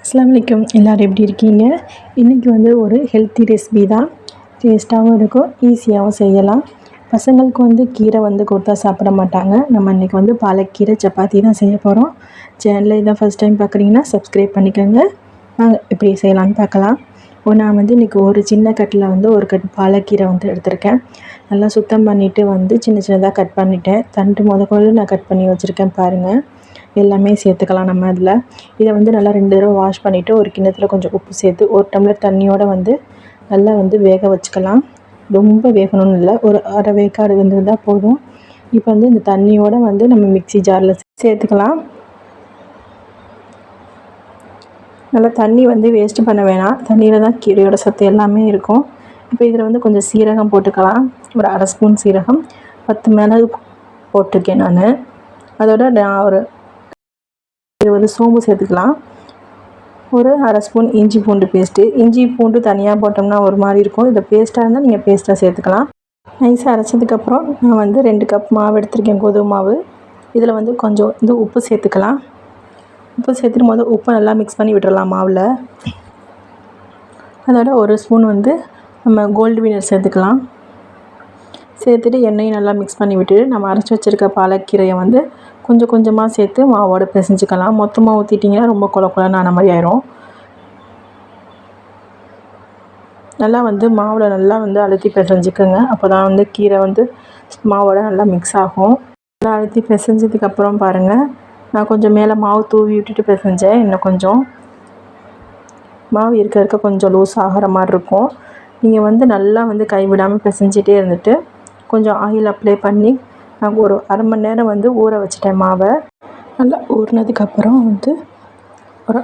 அஸ்ஸலாமு அலைக்கும். எல்லோரும் எப்படி இருக்கீங்க? இன்றைக்கி வந்து ஒரு ஹெல்த்தி ரெசிபி தான். டேஸ்ட்டாகவும் இருக்கும், ஈஸியாகவும் செய்யலாம். பசங்களுக்கு வந்து கீரை வந்து கொடுத்தா சாப்பிட மாட்டாங்க. நம்ம இன்றைக்கி வந்து பாலக்கீரை சப்பாத்தி தான் செய்ய போகிறோம். சேனலில் இதான் ஃபஸ்ட் டைம் பார்க்குறீங்கன்னா சப்ஸ்கிரைப் பண்ணிக்கோங்க. நாங்க எப்படி செய்யலான்னு பார்க்கலாம். நான் வந்து இன்றைக்கி ஒரு சின்ன கட்டில் வந்து ஒரு கட் பாலக்கீரை வந்து எடுத்திருக்கேன். நல்லா சுத்தம் பண்ணிவிட்டு வந்து சின்ன சின்னதாக கட் பண்ணிட்டேன். தண்டு முதற்கொண்டு நான் கட் பண்ணி வச்சுருக்கேன் பாருங்கள். எல்லாமே சேர்த்துக்கலாம் நம்ம அதில். இதை வந்து நல்லா 2 தடவை வாஷ் பண்ணிவிட்டு ஒரு கிண்ணத்தில் கொஞ்சம் உப்பு சேர்த்து ஒரு டம்ளர் தண்ணியோடு வந்து நல்லா வந்து வேக வச்சுக்கலாம். ரொம்ப வேகணும்னு இல்லை, ஒரு அரை வேக்காடு வெந்திருந்தால் போதும். இப்போ வந்து இந்த தண்ணியோடு வந்து நம்ம மிக்ஸி ஜாரில் சேர்த்துக்கலாம். நல்லா தண்ணி வந்து வேஸ்ட்டு பண்ண வேணாம், தண்ணியில் தான் கீரையோட சத்து எல்லாமே இருக்கும். இப்போ இதில் வந்து கொஞ்சம் சீரகம் போட்டுக்கலாம். ஒரு அரை ஸ்பூன் சீரகம், 10 மிளகு போட்டிருக்கேன் நான். அதோட நான் ஒரு 20 சோம்பு சேர்த்துக்கலாம். ஒரு அரை ஸ்பூன் இஞ்சி பூண்டு பேஸ்ட்டு. இஞ்சி பூண்டு தனியாக போட்டோம்னா ஒரு மாதிரி இருக்கும். இதை பேஸ்ட்டாக இருந்தால் நீங்கள் பேஸ்ட்டாக சேர்த்துக்கலாம். நைஸாக அரைச்சதுக்கப்புறம் நான் வந்து 2 கப் மாவு எடுத்திருக்கேன், கோதுமை மாவு. இதில் வந்து கொஞ்சம் வந்து உப்பு சேர்த்துக்கலாம். உப்பு சேர்த்துட்டு போது உப்பை நல்லா மிக்ஸ் பண்ணி விட்டுறலாம் மாவில். அதோட ஒரு ஸ்பூன் வந்து நம்ம கோல்டு வினர் சேர்த்துக்கலாம். சேர்த்துட்டு எண்ணெயும் நல்லா மிக்ஸ் பண்ணி விட்டுட்டு நம்ம அரைச்சி வச்சுருக்க பாலக்கீரையை வந்து கொஞ்சம் கொஞ்சமாக சேர்த்து மாவோடு பிசைஞ்சிக்கலாம். மொத்தமாக ஊற்றிட்டிங்கன்னா ரொம்ப கொலன்னு ஆன மாதிரி ஆயிரும். நல்லா வந்து மாவில் நல்லா வந்து அழுத்தி பிசைஞ்சிக்கோங்க. அப்போ தான் வந்து கீரை வந்து மாவோட நல்லா மிக்ஸ் ஆகும். நல்லா அழுத்தி பிசைஞ்சதுக்கப்புறம் பாருங்கள், நான் கொஞ்சம் மேலே மாவு தூவி விட்டுட்டு பிசைஞ்சேன். இன்னும் கொஞ்சம் மாவு இருக்க கொஞ்சம் லூஸ் ஆகிற மாதிரி இருக்கும். நீங்கள் வந்து நல்லா வந்து கைவிடாமல் பிசைஞ்சிட்டே இருந்துட்டு கொஞ்சம் ஆயில் அப்ளை பண்ணி நான் ஒரு அரை மணி நேரம் வந்து ஊற வச்சுட்டேன் மாவை. நல்லா ஊறினதுக்கப்புறம் வந்து ஒரு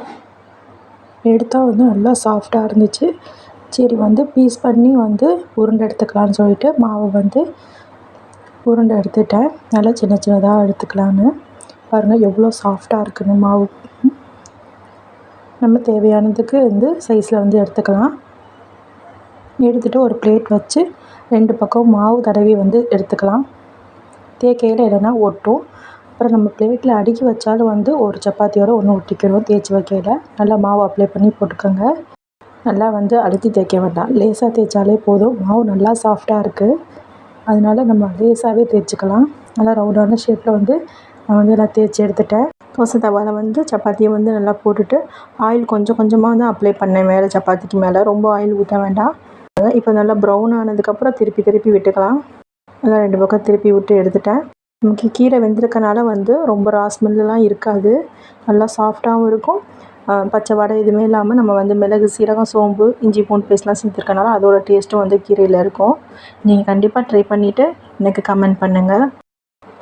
எடுத்தால் வந்து நல்லா சாஃப்டாக இருந்துச்சு. சரி வந்து பீஸ் பண்ணி வந்து உருண்டை எடுத்துக்கலான்னு சொல்லிட்டு மாவை வந்து உருண்டை எடுத்துட்டேன். நல்லா சின்ன சின்னதாக எடுத்துக்கலான்னு. பாருங்கள் எவ்வளோ சாஃப்டாக இருக்குன்னு மாவு. நம்ம தேவையானதுக்கு வந்து சைஸில் வந்து எடுத்துக்கலாம். எடுத்துகிட்டு ஒரு பிளேட் வச்சு 2 பக்கம் மாவு தடவி வந்து எடுத்துக்கலாம். தேய்க்கையில் இல்லைன்னா ஒட்டும். அப்புறம் நம்ம பிளேட்டில் அடுக்கி வச்சாலும் வந்து ஒரு சப்பாத்தியோட ஒன்று ஒட்டிக்கணும். தேய்ச்சி வைக்கையில் நல்லா மாவு அப்ளை பண்ணி போட்டுக்கோங்க. நல்லா வந்து அழுத்தி தேய்க்க வேண்டாம், லேசாக தேய்ச்சாலே போதும். மாவு நல்லா சாஃப்டாக இருக்குது, அதனால நம்ம லேசாகவே தேய்ச்சிக்கலாம். நல்லா ரவுண்டான ஷேப்பில் வந்து நான் வந்து எல்லாம் தேய்ச்சி எடுத்துட்டேன். தோசை தவாவில் வந்து சப்பாத்தியை வந்து நல்லா போட்டுட்டு ஆயில் கொஞ்சம் கொஞ்சமாக வந்து அப்ளை பண்ணேன் மேலே, சப்பாத்திக்கு மேலே. ரொம்ப ஆயில் ஊற்ற வேண்டாம். இப்போ நல்லா ப்ரௌன் ஆனதுக்கப்புறம் திருப்பி விட்டுக்கலாம். நல்லா 2 பக்கம் திருப்பி விட்டு எடுத்துட்டேன். நமக்கு கீரை வெந்திருக்கனால வந்து ரொம்ப ஸ்மெல்லாம் இருக்காது, நல்லா சாஃப்டாகவும் இருக்கும். பச்சை வடை எதுவுமே இல்லாமல் நம்ம வந்து மிளகு, சீரகம், சோம்பு, இஞ்சி பூண்டு பேஸ்ட்லாம் சேர்த்துருக்கனால அதோட டேஸ்ட்டும் வந்து கீரையில் இருக்கும். நீங்கள் கண்டிப்பாக ட்ரை பண்ணிவிட்டு எனக்கு கமெண்ட் பண்ணுங்கள்.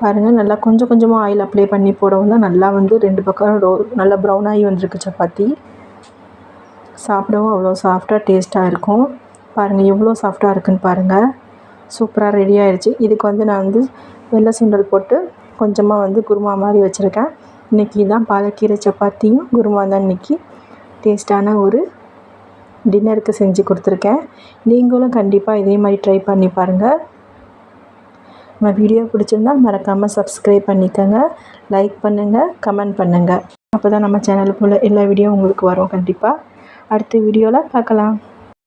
பாருங்கள், நல்லா கொஞ்சம் கொஞ்சமாக ஆயில் அப்ளை பண்ணி போடவும் தான் நல்லா வந்து 2 பக்கம் நல்லா ப்ரௌன் ஆகி வந்திருக்கு சப்பாத்தி. சாப்பிடவும் அவ்வளோ சாஃப்டாக டேஸ்ட்டாக இருக்கும். பாருங்கள் எவ்வளோ சாஃப்டாக இருக்குன்னு பாருங்கள். சூப்பராக ரெடி ஆகிடுச்சு. இதுக்கு வந்து நான் வந்து வெள்ளை சுண்டல் போட்டு கொஞ்சமாக வந்து குருமா மாதிரி வச்சுருக்கேன். இன்றைக்கி தான் பாலக்கீரை சப்பாத்தியும் குருமா தான் இன்றைக்கி டேஸ்ட்டான ஒரு டின்னருக்கு செஞ்சு கொடுத்துருக்கேன். நீங்களும் கண்டிப்பாக இதே மாதிரி ட்ரை பண்ணி பாருங்கள். நம்ம வீடியோ பிடிச்சிருந்தால் மறக்காமல் சப்ஸ்கிரைப் பண்ணிக்கோங்க, லைக் பண்ணுங்கள், கமெண்ட் பண்ணுங்கள். அப்போ தான் நம்ம சேனலுக்குள்ள எல்லா வீடியோ உங்களுக்கு வரும். கண்டிப்பாக அடுத்த வீடியோவில் பார்க்கலாம்.